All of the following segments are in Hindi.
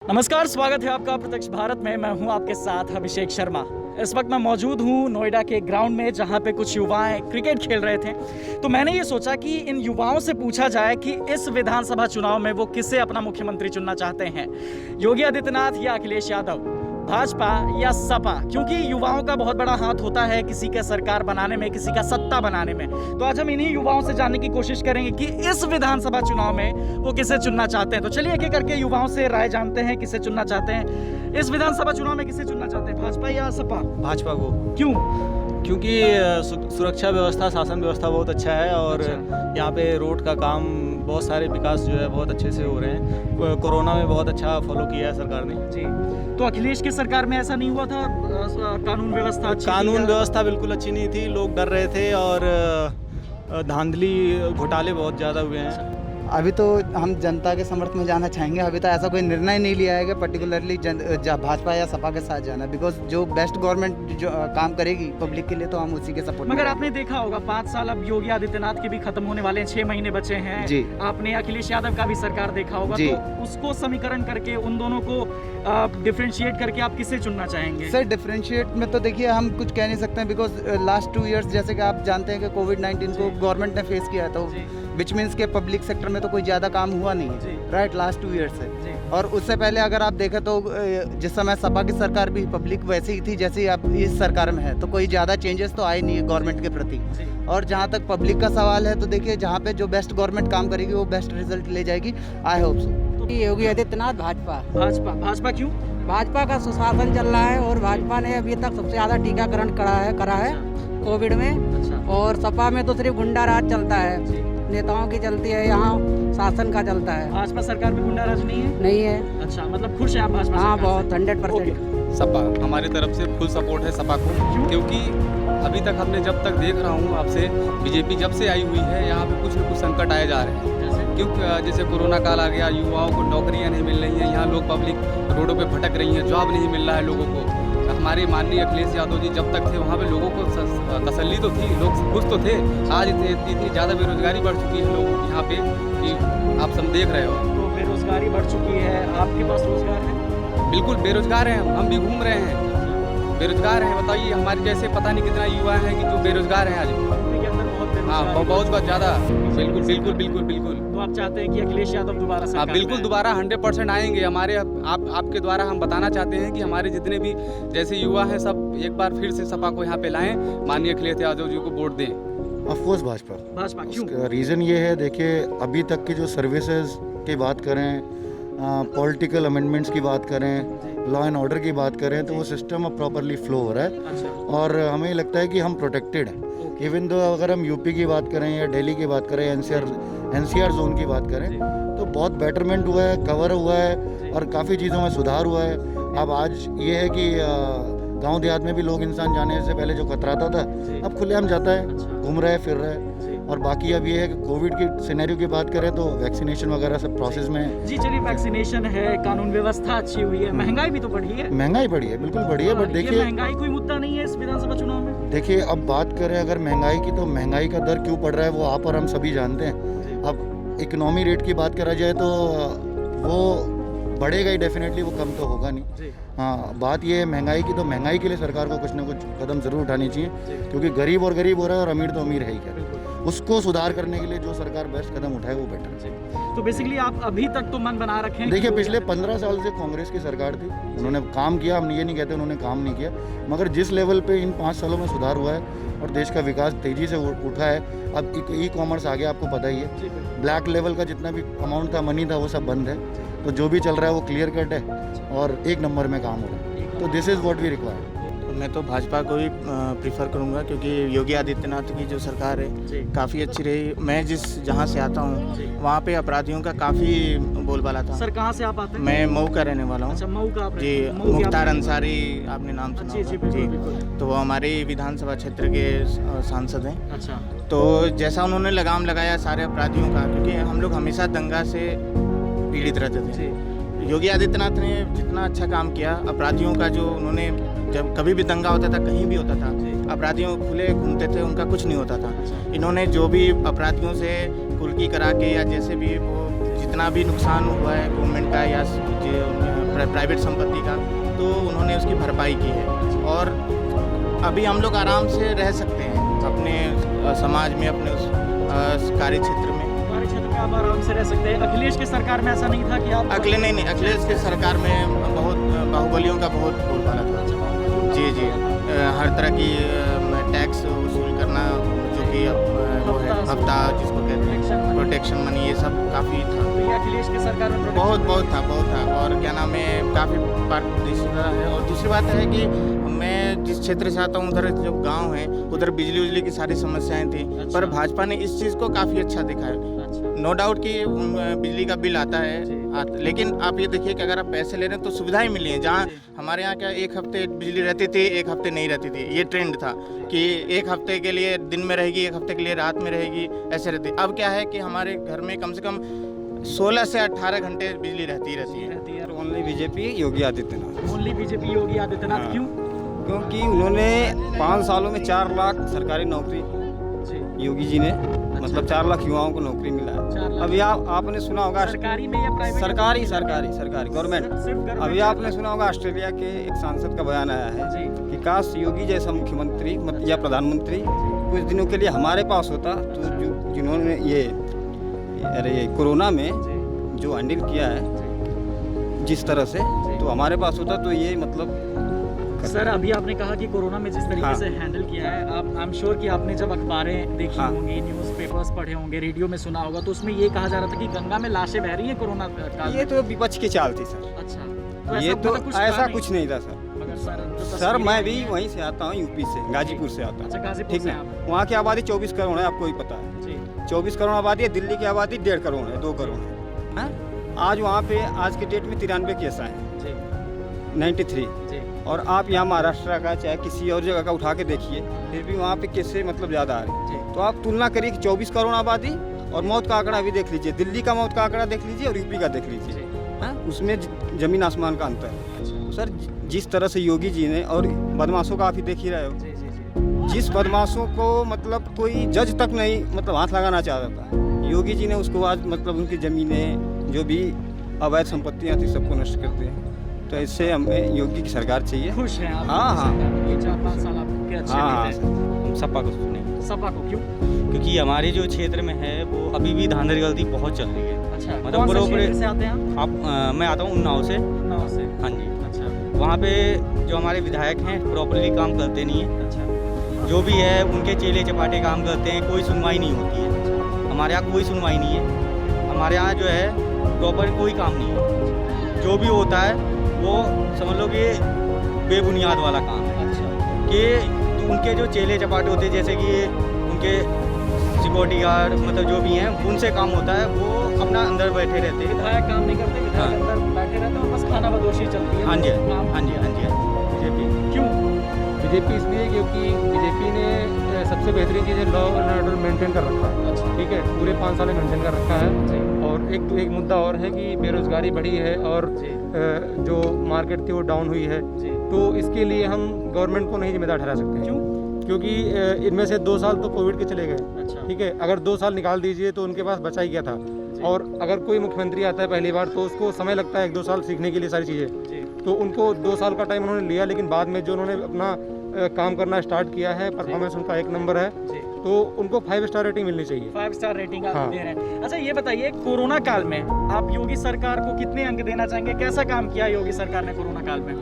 नमस्कार, स्वागत है आपका प्रत्यक्ष भारत में। मैं हूं आपके साथ अभिषेक शर्मा। इस वक्त मैं मौजूद हूं नोएडा के ग्राउंड में, जहां पे कुछ युवाएं क्रिकेट खेल रहे थे। तो मैंने ये सोचा कि इन युवाओं से पूछा जाए कि इस विधानसभा चुनाव में वो किसे अपना मुख्यमंत्री चुनना चाहते हैं, योगी आदित्यनाथ या अखिलेश यादव, भाजपा या सपा। क्योंकि युवाओं का बहुत बड़ा हाथ होता है किसी का सरकार बनाने में, किसी का सत्ता बनाने में। तो आज हम इन्हीं युवाओं से जानने की कोशिश करेंगे कि इस विधानसभा चुनाव में वो किसे चुनना चाहते हैं। तो चलिए एक एक करके युवाओं से राय जानते हैं, किसे चुनना चाहते हैं इस विधानसभा चुनाव में, किसे चुनना चाहते हैं, भाजपा या सपा? भाजपा को। क्यों? क्योंकि सुरक्षा व्यवस्था, शासन व्यवस्था बहुत अच्छा है और यहाँ पे रोड का काम, बहुत सारे विकास जो है बहुत अच्छे से हो रहे हैं। कोरोना में बहुत अच्छा फॉलो किया है सरकार ने जी। तो अखिलेश की सरकार में ऐसा नहीं हुआ था? कानून व्यवस्था अच्छी थी? कानून व्यवस्था बिल्कुल अच्छी नहीं थी, लोग डर रहे थे और धांधली घोटाले बहुत ज़्यादा हुए हैं। अभी तो हम जनता के समर्थन में जाना चाहेंगे। अभी तो ऐसा कोई निर्णय नहीं लिया है कि पर्टिकुलरली भाजपा या सपा के साथ जाना, बिकॉज जो बेस्ट गवर्नमेंट जो काम करेगी पब्लिक के लिए तो हम उसी के सपोर्ट। मगर आपने देखा होगा 5 साल अब योगी आदित्यनाथ के भी खत्म होने वाले हैं, 6 महीने बचे हैं जी। आपने अखिलेश यादव का भी सरकार देखा होगा, जी। तो उसको समीकरण करके उन दोनों को डिफरेंशिएट करके आप किसे चुनना चाहेंगे? सर डिफरेंशिएट में तो देखिए हम कुछ कह नहीं सकते हैं, बिकॉज लास्ट 2 इयर्स जैसे कि आप जानते हैं कि कोविड-19 को गवर्नमेंट ने फेस किया, तो विच मीन्स के पब्लिक सेक्टर में तो कोई ज़्यादा काम हुआ नहीं है, राइट, लास्ट 2 ईयर्स से। और उससे पहले अगर आप देखें तो जिस समय सपा की सरकार भी पब्लिक वैसी ही थी जैसी आप इस सरकार में है, तो कोई ज़्यादा चेंजेस तो आए नहीं है गवर्नमेंट के प्रति। और जहाँ तक पब्लिक का सवाल है तो देखिए जहाँ पे जो बेस्ट गवर्नमेंट काम करेगी वो बेस्ट रिजल्ट ले जाएगी, I hope so. Yogi Adityanath Bhajpa. Bhajpa क्यों? भाजपा का सुशासन चल रहा है और भाजपा ने अभी तक सबसे ज़्यादा टीकाकरण करा है कोविड में। और सपा में तो सिर्फ गुंडा राज चलता है, नेताओं की चलती है, यहाँ शासन का चलता है। भाजपा सरकार में गुंडा राज नहीं है? नहीं है। अच्छा, मतलब खुश है आप भाजपा हाँ, सरकार बहुत से? 100%। सपा हमारी तरफ से फुल सपोर्ट है सपा को, क्योंकि अभी तक हमने जब तक देख रहा हूँ आपसे, बीजेपी जब से आई हुई है यहाँ पे कुछ न कुछ संकट आए जा रहे हैं। क्योंकि जैसे कोरोना काल आ गया, युवाओं को नौकरियाँ नहीं मिल रही हैं, यहाँ लोग पब्लिक रोडों पे भटक रही हैं, जॉब नहीं मिल रहा है लोगों को। हमारे माननीय अखिलेश यादव जी जब तक थे वहाँ पे लोगों को तसल्ली तो थी, लोग खुश तो थे। आज इतनी ज़्यादा बेरोजगारी बढ़ चुकी है लोग यहाँ पे कि आप सब देख रहे हो। तो बेरोजगारी बढ़ चुकी है, आपके पास रोजगार है? बिल्कुल बेरोजगार हैं, हम भी घूम रहे हैं, बेरोजगार हैं। बताइए हमारे जैसे पता नहीं कितना युवा हैं कि जो बेरोजगार हैं आज। हाँ, बहुत ज़्यादा। बिल्कुल बिल्कुल बिल्कुल बिल्कुल। तो आप चाहते हैं कि अखिलेश यादव दोबारा सरकार हाँ बिल्कुल, में? दोबारा 100% आएंगे। हमारे आपके द्वारा हम बताना चाहते हैं कि हमारे जितने भी जैसे युवा हैं सब एक बार फिर से सपा को यहाँ पे लाएं, माननीय अखिलेश यादव जी को वोट दें। ऑफकोर्स भाजपा। क्यों? उसका रीज़न ये है, देखिए अभी तक की जो सर्विसेज की बात करें, पॉलिटिकल अमेंडमेंट्स की बात करें, लॉ एंड ऑर्डर की बात करें, तो वो सिस्टम अब प्रॉपरली फ्लो हो रहा है। अच्छा। और हमें लगता है कि हम प्रोटेक्टेड हैं। इवन दो अगर हम यूपी की बात करें या दिल्ली की बात करें, एनसीआर जोन की बात करें, तो बहुत बेटरमेंट हुआ है, कवर हुआ है और काफ़ी चीज़ों में सुधार हुआ है। अब आज ये है कि गांव देहात में भी लोग इंसान जाने से पहले जो कतराता था अब खुलेआम जाता है, घूम रहा है, फिर रहा है। और बाकी अब ये है कि कोविड की सिनेरियो की बात करें तो वैक्सीनेशन वगैरह सब प्रोसेस में है। जी चलिए, वैक्सीनेशन है, कानून व्यवस्था अच्छी हुई है, महंगाई भी तो बढ़ी है। महंगाई बढ़ी है, बिल्कुल बढ़ी है, बट ये देखिए महंगाई कोई मुद्दा नहीं है इस विधानसभा चुनाव में। देखिए अब बात करें अगर महंगाई की, तो महंगाई का दर क्यों बढ़ रहा है वो आप और हम सभी जानते हैं। अब इकोनॉमी रेट की बात करा जाए तो वो बढ़ेगा ही डेफिनेटली, वो कम तो होगा नहीं। हाँ, बात ये है महंगाई की, तो महंगाई के लिए सरकार को कुछ ना कुछ कदम ज़रूर उठानी चाहिए, क्योंकि गरीब और गरीब हो रहा है और अमीर तो अमीर है ही क्या। उसको सुधार करने के लिए जो सरकार बेस्ट कदम उठाए वो बेटर है। तो बेसिकली आप अभी तक तो मन बना रखे हैं। देखिए पिछले 15 साल से कांग्रेस की सरकार थी, उन्होंने काम किया, हम ये नहीं कहते उन्होंने काम नहीं किया, मगर जिस लेवल पे इन 5 सालों में सुधार हुआ है और देश का विकास तेज़ी से उठा है। अब ई कॉमर्स आ गया, आपको पता ही है, ब्लैक लेवल का जितना भी अमाउंट था, मनी था, वो सब बंद है। तो जो भी चल रहा है वो क्लियर कट है और 1 नंबर में काम हो रहा है। तो this is what we require. मैं तो भाजपा को ही प्रीफर करूंगा, क्योंकि योगी आदित्यनाथ की जो सरकार है काफ़ी अच्छी रही। मैं जहाँ से आता हूँ वहाँ पे अपराधियों का काफ़ी बोलबाला था। सर कहाँ से आप आते हैं? मैं मऊ का रहने वाला हूँ। अच्छा, मऊ का आप जी, मुख्तार अंसारी आपने नाम सुना जी, होगा। बिल्कुल। तो वो हमारे विधानसभा क्षेत्र के सांसद हैं। अच्छा। तो जैसा उन्होंने लगाम लगाया सारे अपराधियों का, क्योंकि हम लोग हमेशा दंगा से पीड़ित रहते थे। योगी आदित्यनाथ ने जितना अच्छा काम किया, अपराधियों का जो उन्होंने, जब कभी भी दंगा होता था, कहीं भी होता था, अपराधियों खुले घूमते थे, उनका कुछ नहीं होता था। इन्होंने जो भी अपराधियों से कुर्की करा के या जैसे भी वो जितना भी नुकसान हुआ है गवर्नमेंट का या प्राइवेट संपत्ति का, तो उन्होंने उसकी भरपाई की है। और अभी हम लोग आराम से रह सकते हैं अपने समाज में, अपने उस कार्य क्षेत्र में। हमारे क्षेत्र में आप आराम से रह सकते हैं। अखिलेश की सरकार में ऐसा नहीं था कि आप अखिलेश की सरकार में बहुत बाहुबलियों का बहुत बोलबाला था। जी जी, हर तरह की टैक्स वसूल करना, जो कि वो है हफ्ता जिसको कहते हैं, प्रोटेक्शन मनी, ये सब काफ़ी था। तो ये अखिलेश की सरकार में बहुत था। और क्या नाम है, काफ़ी पारदर्शिता है। और दूसरी बात है कि मैं जिस क्षेत्र से आता हूँ, उधर जो गांव है, उधर बिजली उजली की सारी समस्याएं थी। पर भाजपा ने इस चीज़ को काफ़ी अच्छा दिखाया। नो डाउट कि बिजली का बिल आता है, लेकिन आप ये देखिए कि अगर आप पैसे ले रहे हैं तो सुविधाएं मिली हैं। जहाँ हमारे यहाँ क्या एक हफ्ते बिजली रहती थी, एक हफ्ते नहीं रहती थी, ये ट्रेंड था कि एक हफ्ते के लिए दिन में रहेगी, एक हफ्ते के लिए रात में रहेगी, ऐसे रहती। अब क्या है कि हमारे घर में कम से कम 16 से 18 घंटे बिजली रहती है। Only BJP Yogi Adityanath. Only BJP Yogi Adityanath. क्यों? क्योंकि उन्होंने 5 सालों में 4 लाख सरकारी नौकरी, योगी जी ने मतलब 4 लाख युवाओं को नौकरी मिला है। अभी आपने सुना होगा सरकारी में या प्राइवेट? सरकारी गवर्नमेंट। अभी आपने सुना होगा ऑस्ट्रेलिया के एक सांसद का बयान आया है कि काश योगी जैसा मुख्यमंत्री या प्रधानमंत्री कुछ दिनों के लिए हमारे पास होता, तो जिन्होंने ये कोरोना में जो हैंडल किया है जिस तरह से, तो हमारे पास होता तो ये मतलब। सर, अभी आपने कहा कि कोरोना में जिस तरीके हाँ। से हैंडल किया है, आप आई एम श्योर कि आपने जब अखबारें देखी हाँ। होंगी, न्यूज़पेपर्स पढ़े होंगे, रेडियो में सुना होगा, तो उसमें ये कहा जा रहा था कि गंगा में लाशें बह रही हैं कोरोना काल ये में। तो विपक्ष की चाल थी सर। अच्छा, ये तो था ऐसा कुछ नहीं था सर। मगर सर सर मैं भी वहीं से आता हूँ, यूपी से, गाजीपुर से आता अच्छा, हूँ। गाजीपुर ठीक से है, आप। वहाँ की आबादी 24 करोड़ है, आपको ही पता है। जी 24 करोड़ आबादी है। दिल्ली की आबादी 1.5 करोड़ है, 2 करोड़ है। आज वहाँ पे आज के डेट में 93 केस आए हैं, जी 93। जी। और आप यहाँ महाराष्ट्र का चाहे किसी और जगह का उठा के देखिए, फिर भी वहाँ पे केसें मतलब ज़्यादा आ रही है। तो आप तुलना करिए कि 24 करोड़ आबादी और मौत का आंकड़ा भी देख लीजिए, दिल्ली का मौत का आंकड़ा देख लीजिए और यूपी का देख लीजिए, हाँ, उसमें ज़मीन आसमान का अंतर है। तो सर जिस तरह से योगी जी ने, और बदमाशों का आप ही देख ही रहे हो, जिस बदमाशों को मतलब कोई जज तक नहीं मतलब हाथ लगाना चाहता था, योगी जी ने उसको आज मतलब उनकी ज़मीनें जो भी अवैध संपत्तियाँ थी सबको नष्ट कर दिया। तो इससे हमें योगी की सरकार चाहिए। खुश हैं आप? हाँ। ये 4-5 साल आपके अच्छे हाँ, बीते। हम सपा को सुने, सपा को क्यों? क्योंकि हमारे जो क्षेत्र में है वो अभी भी धांधलीगर्दी बहुत चल रही है। अच्छा, मतलब कौन से बड़े-बड़े- क्षेत्र से आते हैं आप? मैं आता हूँ उन्नाव से। उन्नाव से। हाँ जी। अच्छा वहाँ पे जो हमारे विधायक हैं प्रॉपरली काम करते नहीं हैं। अच्छा। जो भी है उनके चेले चपाटे काम करते हैं, कोई सुनवाई नहीं होती है। हमारे यहाँ कोई सुनवाई नहीं है। हमारे यहाँ जो है प्रॉपर कोई काम नहीं है। जो भी होता है वो समझ लो कि बेबुनियाद वाला काम है। अच्छा। कि उनके जो चेले चपाटे होते हैं, जैसे कि उनके सिक्योरिटी गार्ड मतलब जो भी हैं, उनसे काम होता है, वो अपना अंदर बैठे रहते हैं। विधायक काम नहीं करते, विधायक हाँ। अंदर बैठे रहते हैं और बस खाना बदोशी चलती है। हाँ जी, काम हाँ जी, हाँ जी, बीजेपी। क्यों? बीजेपी इसलिए क्योंकि बीजेपी ने सबसे बेहतरीन चीज़ है लॉ एंड ऑर्डर मेंटेन कर रखा है। अच्छा। ठीक है, पूरे 5 साल में मेंटेन कर रखा है। और एक मुद्दा और है कि बेरोजगारी बढ़ी है और जो मार्केट थी वो डाउन हुई है। तो इसके लिए हम गवर्नमेंट को नहीं जिम्मेदार ठहरा सकते हैं। क्यों? क्योंकि इनमें से 2 साल तो कोविड के चले गए। अच्छा। ठीक है, अगर 2 साल निकाल दीजिए तो उनके पास बचा ही क्या था। और अगर कोई मुख्यमंत्री आता है पहली बार तो उसको समय लगता है 1-2 साल सीखने के लिए सारी चीज़ें। तो उनको 2 साल का टाइम उन्होंने लिया, लेकिन बाद में जो उन्होंने अपना काम करना स्टार्ट किया है, परफॉर्मेंस उनका 1 नंबर है, तो उनको 5 स्टार रेटिंग मिलनी चाहिए। 5 स्टार रेटिंग आप हाँ। दे रहे हैं। अच्छा ये बताइए, कोरोना काल में आप योगी सरकार को कितने अंक देना चाहेंगे? कैसा काम किया योगी सरकार ने कोरोना काल में?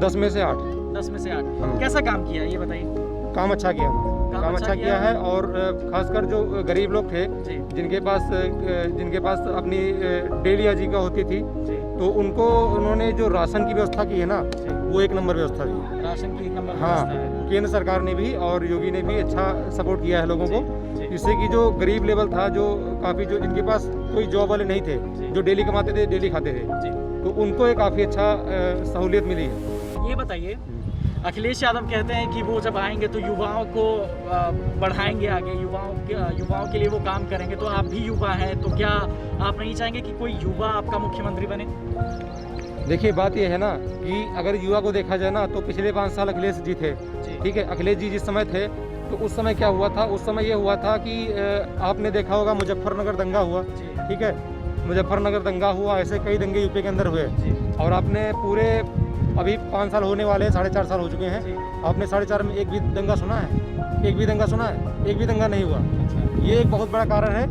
10 में से 8। 10 में से 8। हाँ। कैसा काम किया ये बताइए। काम अच्छा किया उन्होंने। काम अच्छा किया है। और खासकर जो गरीब लोग थे जी। जिनके पास अपनी डेली आजीविका होती थी, जी। तो उनको उन्होंने जो राशन की व्यवस्था की है ना, वो 1 नंबर व्यवस्था थी। राशन की 1 नंबर हाँ, व्यवस्था है। केंद्र सरकार ने भी और योगी ने भी अच्छा सपोर्ट किया है लोगों को, जी। जिससे कि जो गरीब लेवल था, जो काफ़ी जो जिनके पास कोई जॉब वाले नहीं थे, जो डेली कमाते थे डेली खाते थे, जी। तो उनको एक काफ़ी अच्छा सहूलियत मिली है। ये बताइए, अखिलेश यादव कहते हैं कि वो जब आएंगे तो युवाओं को बढ़ाएंगे आगे, युवाओं के लिए वो काम करेंगे। तो आप भी युवा हैं, तो क्या आप नहीं चाहेंगे कि कोई युवा आपका मुख्यमंत्री बने? देखिए बात ये है ना कि अगर युवा को देखा जाए ना, तो पिछले 5 साल अखिलेश जी थे। ठीक है, अखिलेश जी जिस समय थे तो उस समय क्या हुआ था? उस समय ये हुआ था कि आपने देखा होगा मुजफ्फरनगर दंगा हुआ। ठीक है, मुजफ्फरनगर दंगा हुआ, ऐसे कई दंगे यूपी के अंदर हुए। और आपने पूरे अभी 5 साल होने वाले, 4.5 साल हो चुके हैं, आपने 4.5 में एक भी दंगा सुना है? एक भी दंगा सुना है? एक भी दंगा नहीं हुआ। ये एक बहुत बड़ा कारण है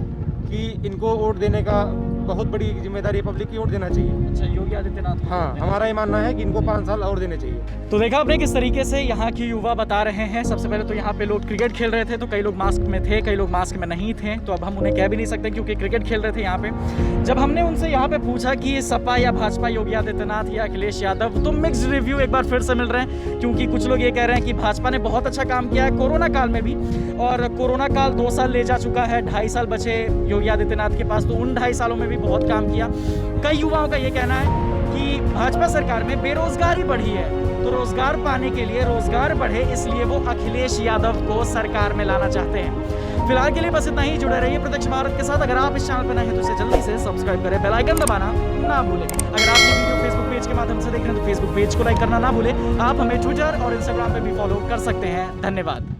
कि इनको वोट देने का बहुत बड़ी जिम्मेदारी पब्लिक की वोट देना चाहिए। अच्छा, योगी आदित्यनाथ। हाँ, हमारा ये मानना है कि इनको 5 साल और देने चाहिए। तो देखा आपने किस तरीके से यहाँ की युवा बता रहे हैं। सबसे पहले तो यहाँ पे लोग क्रिकेट खेल रहे थे, तो कई लोग मास्क में थे, कई लोग मास्क में नहीं थे, तो अब हम उन्हें कह भी नहीं सकते क्योंकि क्रिकेट खेल रहे थे यहाँ पे। जब हमने उनसे यहाँ पे पूछा कि सपा या भाजपा, योगी आदित्यनाथ या अखिलेश यादव, तो मिक्स्ड रिव्यू एक बार फिर से मिल रहे हैं, क्योंकि कुछ लोग ये कह रहे हैं कि भाजपा ने बहुत अच्छा काम किया है कोरोना काल में भी, और कोरोना काल 2 साल ले जा चुका है, 2.5 साल बचे योगी आदित्यनाथ के पास, तो उन 2.5 सालों में भी बहुत काम किया। कई युवाओं का ये कहना है कि भाजपा सरकार में बेरोजगारी बढ़ी है, तो रोजगार पाने के लिए, रोजगार बढ़े इसलिए वो अखिलेश यादव को सरकार में लाना चाहते हैं। फिलहाल के लिए बस इतना ही। जुड़े रहिए प्रत्यक्ष भारत के साथ। अगर आप इस चैनल पर नए हैं तो इसे जल्दी से सब्सक्राइब करें, बेल आइकन दबाना ना भूलें। अगर आप ये वीडियो फेसबुक पेज के माध्यम से देख रहे हैं तो फेसबुक पेज को लाइक करना ना भूलें। आप हमें ट्विटर और इंस्टाग्राम पे भी फॉलो कर सकते हैं। धन्यवाद।